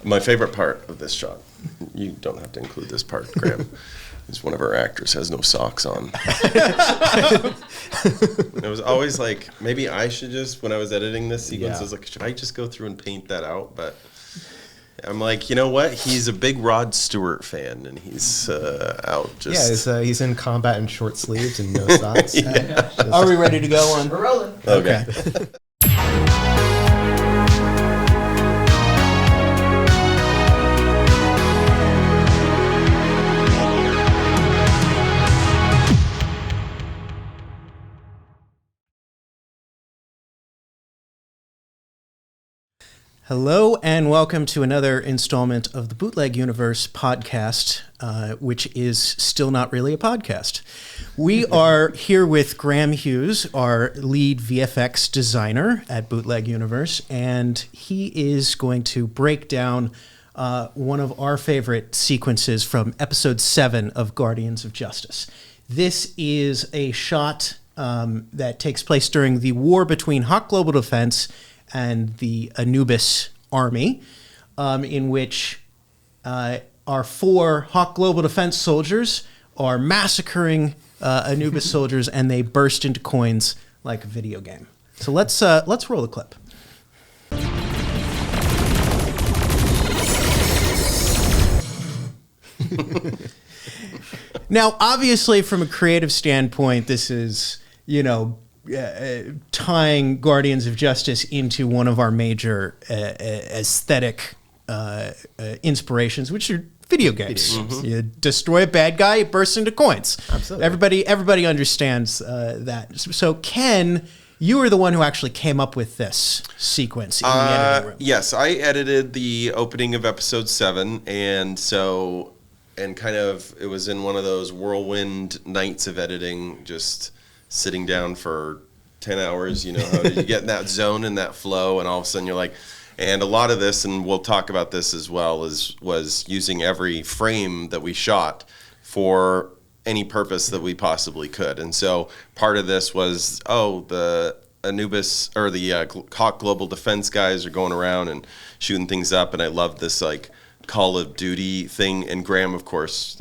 My favorite part of this shot, you don't have to include this part, Graham, is one of our actors has no socks on. It was always like, maybe I should just, when I was editing this sequence, I was like, should I just go through and paint that out? But I'm like, you know what? He's a big Rod Stewart fan, and he's out just... Yeah, he's in combat in short sleeves and no socks. Are we ready to go on? We're rolling. Okay. Hello and welcome to another installment of the Bootleg Universe podcast, which is still not really a podcast. We are here with Graham Hughes, our lead VFX designer at Bootleg Universe, and he is going to break down one of our favorite sequences from episode 7 of Guardians of Justice. This is a shot that takes place during the war between Hawk Global Defense and the Anubis army, in which our 4 Hawk Global Defense soldiers are massacring Anubis soldiers, and they burst into coins like a video game. So let's roll the clip. Now, obviously, from a creative standpoint, this is, tying Guardians of Justice into one of our major aesthetic inspirations, which are video games. Mm-hmm. You destroy a bad guy, it bursts into coins. Absolutely. Everybody understands that. So, Ken, you were the one who actually came up with this sequence in the editing room. Yes, I edited the opening of episode 7, and kind of it was in one of those whirlwind nights of editing, just sitting down for 10 hours, how you get in that zone and that flow, and all of a sudden you're like, and a lot of this, and we'll talk about this as well, was using every frame that we shot for any purpose that we possibly could. And so part of this was, the Anubis, or the Hawk Global Defense guys are going around and shooting things up, and I love this, Call of Duty thing, and Graham, of course,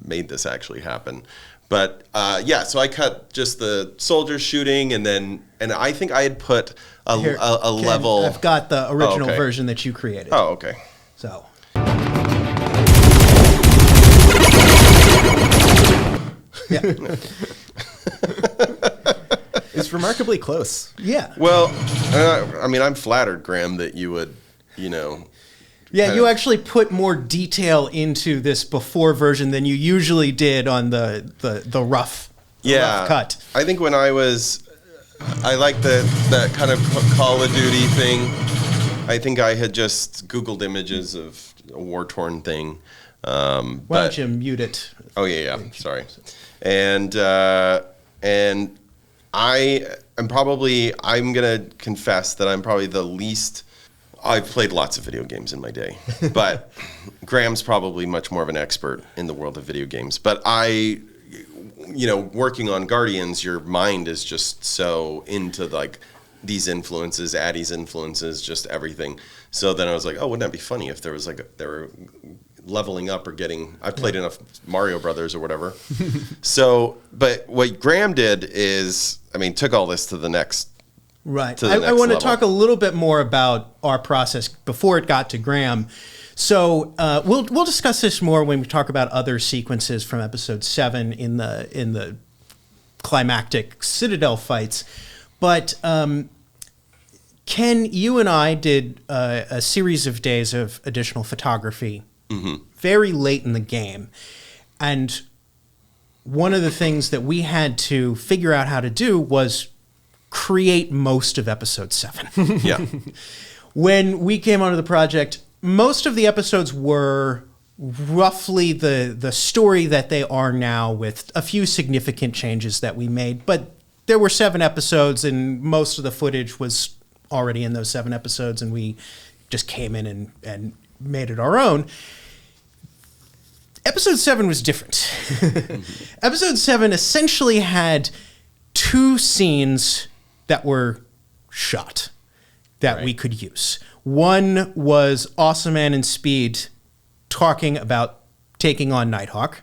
made this actually happen. But so I cut just the soldiers shooting, and I think I had put a Ken, level. I've got the original version that you created. Oh, okay. So. Yeah. It's remarkably close. Yeah. Well, I'm flattered, Graham, that you would, Yeah, you actually put more detail into this before version than you usually did on the rough cut. I think when I like that kind of Call of Duty thing. I think I had just Googled images of a war-torn thing. Why don't you mute it? Oh, yeah, sorry. And I'm going to confess that I'm probably the least... I've played lots of video games in my day, but Graham's probably much more of an expert in the world of video games. But working on Guardians, your mind is just so into these influences, Addie's influences, just everything. So then I was like, oh, wouldn't that be funny if there was they were leveling up or getting, I played enough Mario Brothers or whatever. So, but what Graham did is, took all this to the next. Right. I want to talk a little bit more about our process before it got to Graham. So we'll discuss this more when we talk about other sequences from episode 7 in the climactic Citadel fights. But Ken, you and I did a series of days of additional photography very late in the game. And one of the things that we had to figure out how to do was create most of episode 7. Yeah. When we came onto the project, most of the episodes were roughly the story that they are now, with a few significant changes that we made. But there were 7 episodes, and most of the footage was already in those 7 episodes, and we just came in and made it our own. Episode 7 was different. Episode 7 essentially had 2 scenes that were shot that we could use. One was Awesome Man and Speed talking about taking on Nighthawk.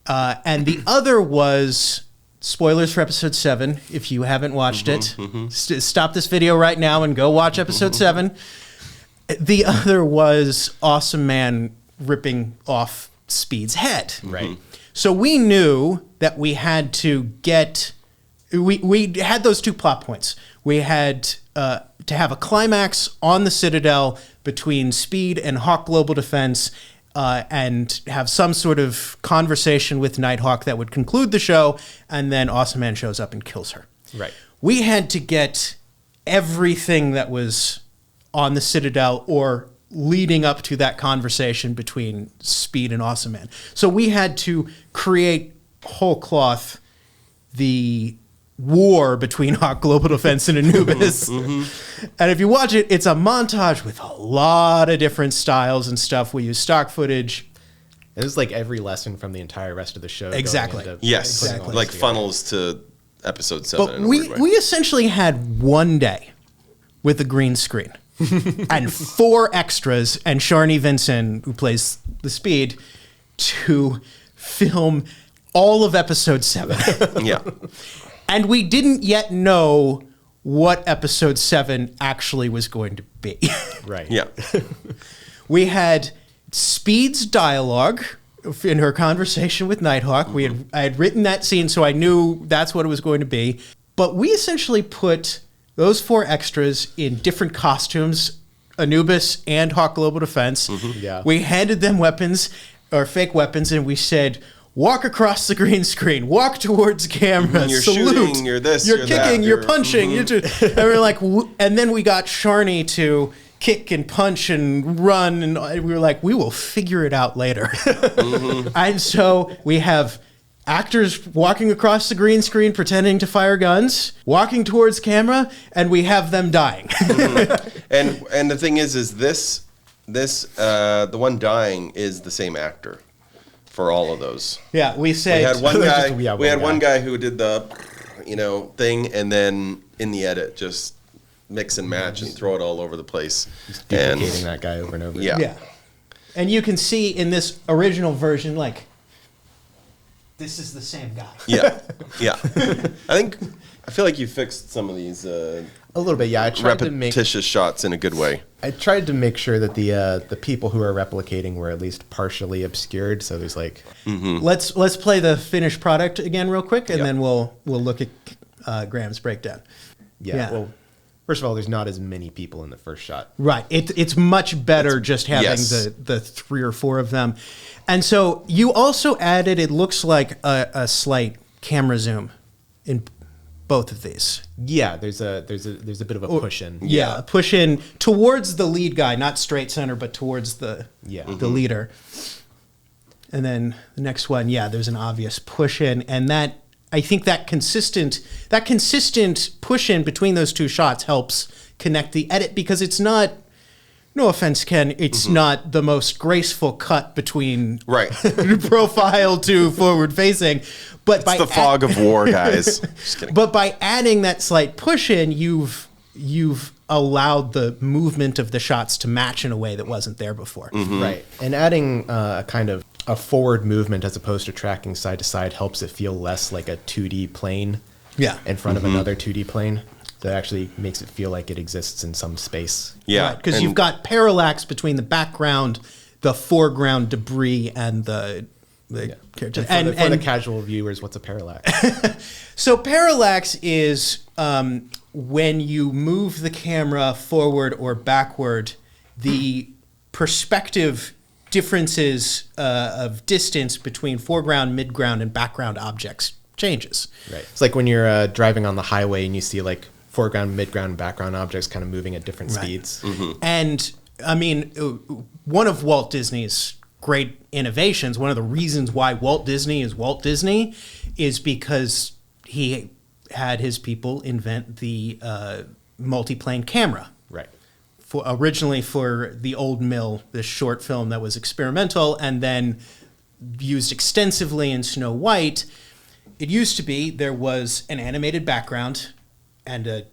And the other was, spoilers for episode 7, if you haven't watched it, stop this video right now and go watch episode 7. The other was Awesome Man ripping off Speed's head. Right. So we knew that we had to get, we had those 2 plot points. We had to have a climax on the Citadel between Speed and Hawk Global Defense, and have some sort of conversation with Nighthawk that would conclude the show, and then Awesome Man shows up and kills her. Right. We had to get everything that was on the Citadel or leading up to that conversation between Speed and Awesome Man. So we had to create whole cloth the war between Hawk Global Defense and Anubis. And if you watch it, it's a montage with a lot of different styles and stuff. We use stock footage. It was like every lesson from the entire rest of the show. Exactly. Yes, Exactly. like funnels to episode 7. But in a we weird way. we essentially had one day with a green screen and 4 extras and Sharni Vinson, who plays the Speed, to film all of episode 7. Yeah. And we didn't yet know what episode 7 actually was going to be. Right. Yeah. We had Speed's dialogue in her conversation with Nighthawk. I had written that scene, so I knew that's what it was going to be. But we essentially put those 4 extras in different costumes, Anubis and Hawk Global Defense. Yeah. We handed them weapons, or fake weapons, and we said, walk across the green screen, walk towards camera, You're salute, shooting, you're this, you're you're kicking, that, you're you're- punching. You're and we're like, and then we got Sharni to kick and punch and run, and we were like, we will figure it out later. And so we have actors walking across the green screen pretending to fire guns, walking towards camera, and we have them dying. And the thing is this the one dying is the same actor for all of those. Yeah, we said We had one guy. Yeah, we had one one guy. guy who did the, thing, and then in the edit, just mix and match and throw it all over the place. Duplicating that guy over and over. Yeah. Yeah. And you can see in this original version, like, this is the same guy. Yeah. I feel like you fixed some of these A little bit, yeah. I tried to make repetitious shots in a good way. sure that the people who are replicating were at least partially obscured. So there's like, Let's play the finished product again real quick, and Yep. then we'll look at Graham's breakdown. yeah. Well, first of all, there's not as many people in the first shot. Right. It's much better just having yes. the 3 or 4 of them. And so you also added, it looks like a slight camera zoom in both of these. Yeah, there's a bit of a push in. Yeah, push in towards the lead guy, not straight center, but towards the leader. And then the next one, there's an obvious push in, and that I think that consistent push in between those 2 shots helps connect the edit, because it's not. No offense, Ken. It's not the most graceful cut between Right. profile to forward facing, but It's the fog of war, guys. Just kidding. But by adding that slight push in, you've allowed the movement of the shots to match in a way that wasn't there before. Right. And adding a kind of a forward movement as opposed to tracking side to side helps it feel less like a 2D plane Yeah. in front of another 2D plane. That actually makes it feel like it exists in some space. Yeah. Because and- you've got parallax between the background, the foreground debris, and the character. And for the casual viewers, what's a parallax? So parallax is when you move the camera forward or backward, the perspective differences of distance between foreground, midground, and background objects changes. Right. It's like when you're driving on the highway and you see like foreground, midground, and background objects kind of moving at different speeds. And I mean, one of Walt Disney's great innovations, one of the reasons why Walt Disney is because he had his people invent the multiplane camera. Right. Originally for the Old Mill, this short film that was experimental and then used extensively in Snow White. It used to be there was an animated background and a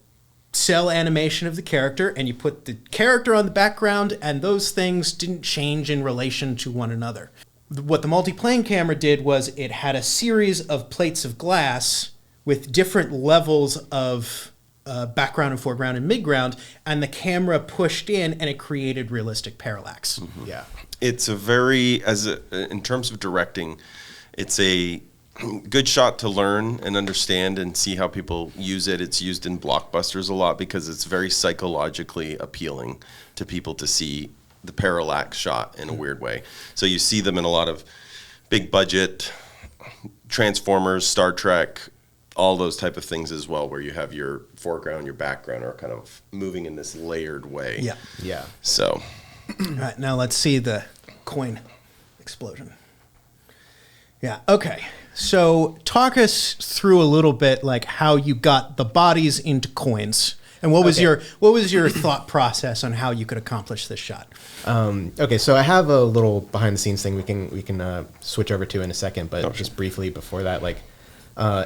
cell animation of the character, and you put the character on the background, and those things didn't change in relation to one another. What the multiplane camera did was it had a series of plates of glass with different levels of background and foreground and midground, and the camera pushed in and it created realistic parallax. Mm-hmm. Yeah. It's in terms of directing, it's a good shot to learn and understand and see how people use it. It's used in blockbusters a lot because it's very psychologically appealing to people to see the parallax shot in a weird way. So you see them in a lot of big budget Transformers, Star Trek, all those type of things as well, where you have your foreground, your background are kind of moving in this layered way. Yeah. Yeah. So. All right, now let's see the coin explosion. Yeah, okay. So talk us through a little bit like how you got the bodies into coins. And what was your thought process on how you could accomplish this shot? Okay, so I have a little behind the scenes thing we can switch over to in a second, but just briefly before that, like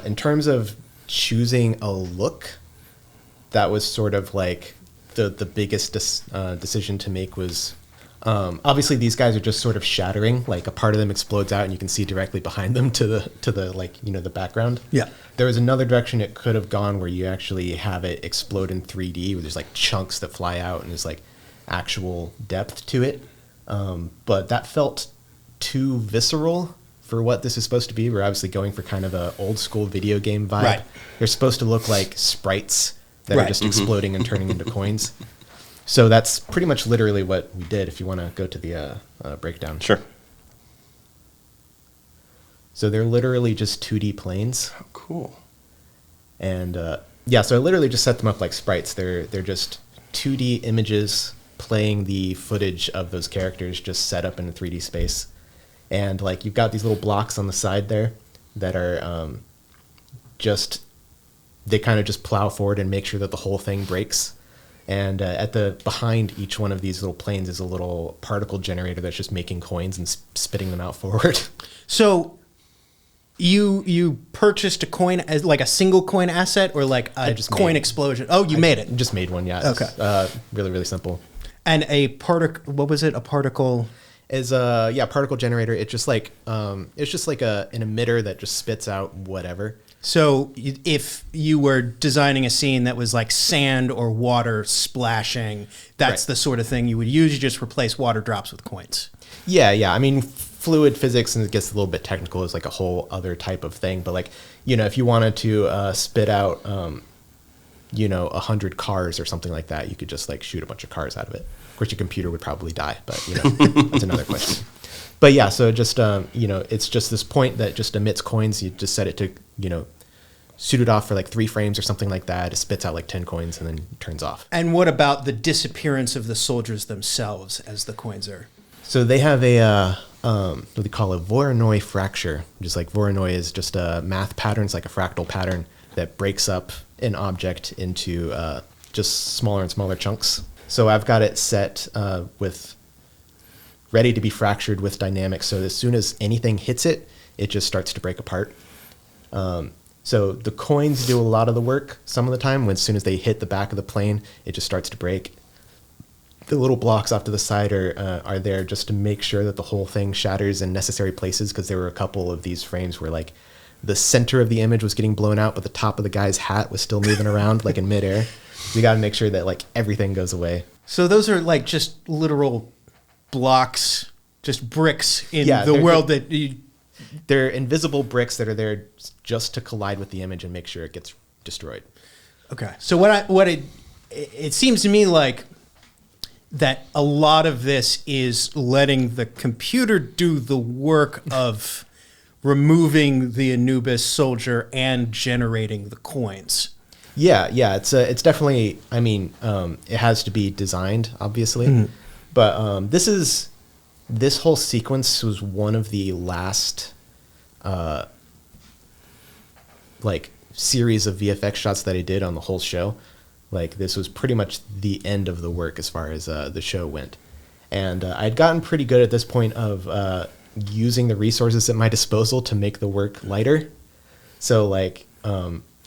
in terms of choosing a look, that was sort of like the biggest decision to make was obviously these guys are just sort of shattering, like a part of them explodes out and you can see directly behind them to the like, you know, the background. Yeah. There was another direction it could have gone where you actually have it explode in 3D where there's like chunks that fly out and there's like actual depth to it. But that felt too visceral for what this is supposed to be. We're obviously going for kind of a old school video game vibe. Right. They're supposed to look like sprites that are just exploding and turning into coins. So that's pretty much literally what we did if you want to go to the breakdown. Sure. So they're literally just 2D planes. Oh, cool. And so I literally just set them up like sprites. They're just 2D images playing the footage of those characters just set up in a 3D space. And like you've got these little blocks on the side there that are they kind of just plow forward and make sure that the whole thing breaks. And behind each one of these little planes is a little particle generator that's just making coins and spitting them out forward. So you purchased a coin as like a single coin asset or like a coin explosion? Oh, you made it. Just made one, yeah. Okay. It's, really, really simple. And what was it? A particle? Is particle generator. It's just like an emitter that just spits out whatever. So if you were designing a scene that was like sand or water splashing, that's the sort of thing you would use. You just replace water drops with coins. Yeah. I mean, fluid physics, and it gets a little bit technical, is like a whole other type of thing. But like, you know, if you wanted to spit out, 100 cars or something like that, you could just like shoot a bunch of cars out of it. Of course, your computer would probably die, but you know, that's another question. But yeah, so just, it's just this point that just emits coins. You just set it to, shoot it off for like 3 frames or something like that. It spits out like 10 coins and then turns off. And what about the disappearance of the soldiers themselves as the coins are? So they have what they call a Voronoi fracture. Just like Voronoi is just a math pattern. It's like a fractal pattern that breaks up an object into just smaller and smaller chunks. So I've got it set ready to be fractured with dynamics. So as soon as anything hits it, it just starts to break apart. So the coins do a lot of the work some of the time. As soon as they hit the back of the plane, it just starts to break. The little blocks off to the side are there just to make sure that the whole thing shatters in necessary places, because there were a couple of these frames where like the center of the image was getting blown out, but the top of the guy's hat was still moving around like in midair. We got to make sure that like everything goes away. So those are like just literal blocks, just bricks in the world that you... They're invisible bricks that are there just to collide with the image and make sure it gets destroyed. Okay. So it seems to me like that a lot of this is letting the computer do the work of removing the Anubis soldier and generating the coins. Yeah, it's definitely, I mean, it has to be designed, obviously. But this whole sequence was one of the last series of VFX shots that I did on the whole show. Like, this was pretty much the end of the work as far as the show went. And I'd gotten pretty good at this point of using the resources at my disposal to make the work lighter. So, like,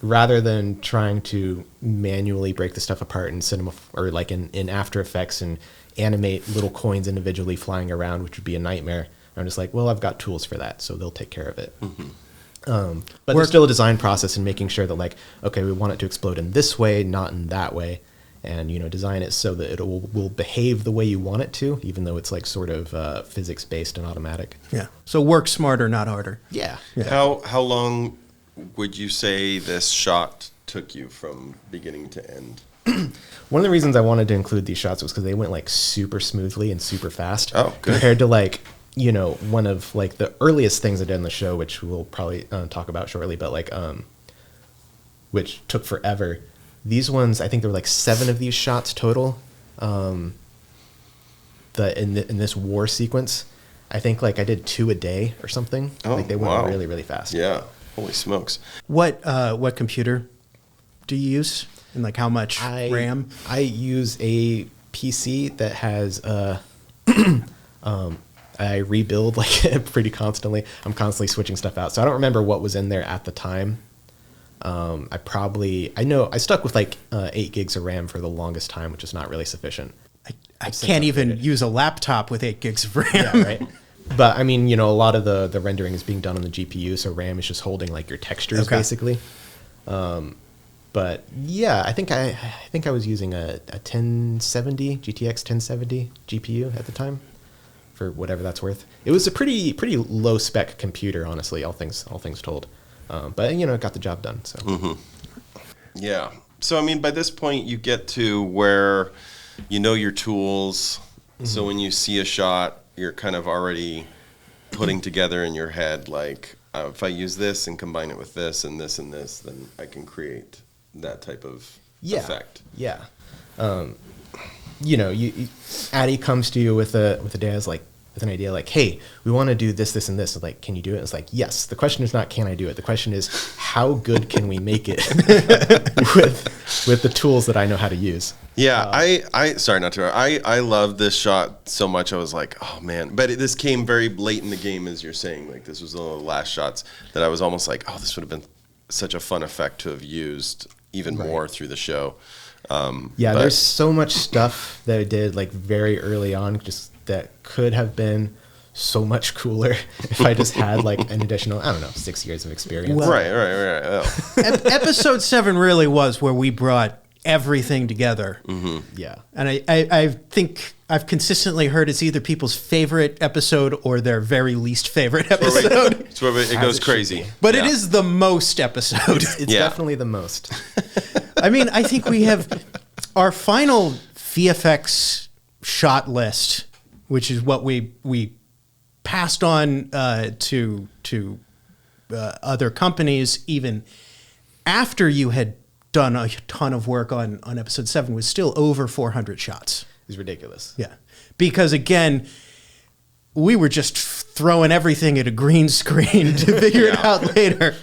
rather than trying to manually break the stuff apart in cinema or like in After Effects and animate little coins individually flying around, which would be a nightmare. I'm just like, well, I've got tools for that, so they'll take care of it. But there's still a design process in making sure that, like, okay, we want it to explode in this way, not in that way, and, you know, design it so that it will behave the way you want it to, even though it's like sort of physics-based and automatic. Yeah. So work smarter, not harder. Yeah. How long would you say this shot took you from beginning to end? One of the reasons I wanted to include these shots was because they went like super smoothly and super fast. Oh, good. Compared to like, you know, one of like the earliest things I did in the show, which we'll probably talk about shortly, but like, which took forever. These ones, I think there were like 7 of these shots total. In this war sequence, I think like I did 2 a day or something. Oh, like they went wow. really, really fast. Yeah. Holy smokes. What computer do you use? And like how much RAM? I use a PC that has I rebuild like pretty constantly. I'm constantly switching stuff out. So I don't remember what was in there at the time. I know I stuck with like 8 gigs of RAM for the longest time, which is not really sufficient. I can't even use a laptop with 8 gigs of RAM. Yeah, right. But I mean, you know, a lot of the rendering is being done on the GPU, so RAM is just holding like your textures basically. But yeah, I think I was using a 1070 GTX 1070 GPU at the time, for whatever that's worth. It was a pretty low spec computer, honestly, all things told. But you know, it got the job done. So. Mm-hmm. Yeah. So I mean, by this point, you get to where you know your tools. Mm-hmm. So when you see a shot, you're kind of already putting together in your head, like, if I use this and combine it with this and this and this, then I can create that type of effect. Yeah. You know, Addie comes to you with an idea like, hey, we want to do this, this, and this. Like, can you do it? It's like, yes. The question is not, can I do it? The question is, how good can we make it with the tools that I know how to use? Yeah, I sorry not to. I love this shot so much. I was like, oh man! But this came very late in the game, as you're saying. Like, this was one of the last shots that I was almost like, oh, this would have been such a fun effect to have used even more through the show. There's so much stuff that I did like very early on, just that could have been so much cooler if I just had like an additional, I don't know, 6 years of experience. Well, right. Oh. Episode 7 really was where we brought everything together. Mm-hmm. Yeah. And I think I've consistently heard it's either people's favorite episode or their very least favorite episode. It goes crazy. But it is the most episode. It's definitely the most. I mean, I think we have our final VFX shot list, which is what we passed on to other companies even after you had done a ton of work on episode 7, was still over 400 shots. It's ridiculous. Yeah. Because again, we were just throwing everything at a green screen to figure it out later.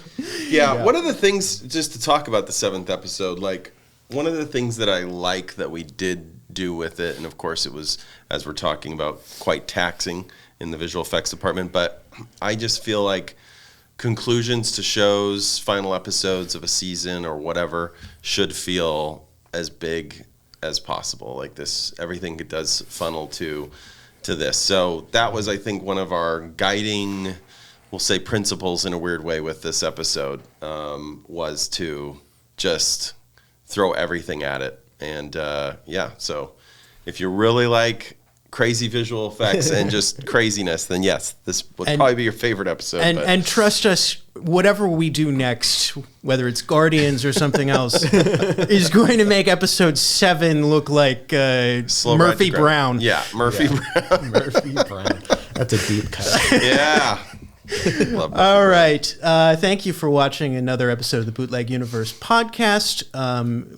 Yeah. One of the things, just to talk about the 7th episode, like one of the things that I like that we did do with it, and of course it was, as we're talking about, quite taxing in the visual effects department, but I just feel like conclusions to shows, final episodes of a season or whatever, should feel as big as possible. Like this, everything does funnel to this. So that was, I think, one of our guiding, we'll say, principles in a weird way with this episode, was to just throw everything at it. And so if you really like crazy visual effects and just craziness, then yes, this would probably be your favorite episode. And trust us, whatever we do next, whether it's Guardians or something else, is going to make episode 7 look like Murphy Brown. Yeah, Murphy Brown. Murphy Brown. That's a deep cut. Yeah. All right. Thank you for watching another episode of the Bootleg Universe podcast.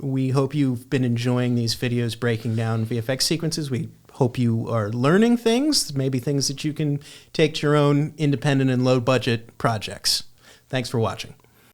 We hope you've been enjoying these videos breaking down VFX sequences. We hope you are learning things, maybe things that you can take to your own independent and low budget projects. Thanks for watching.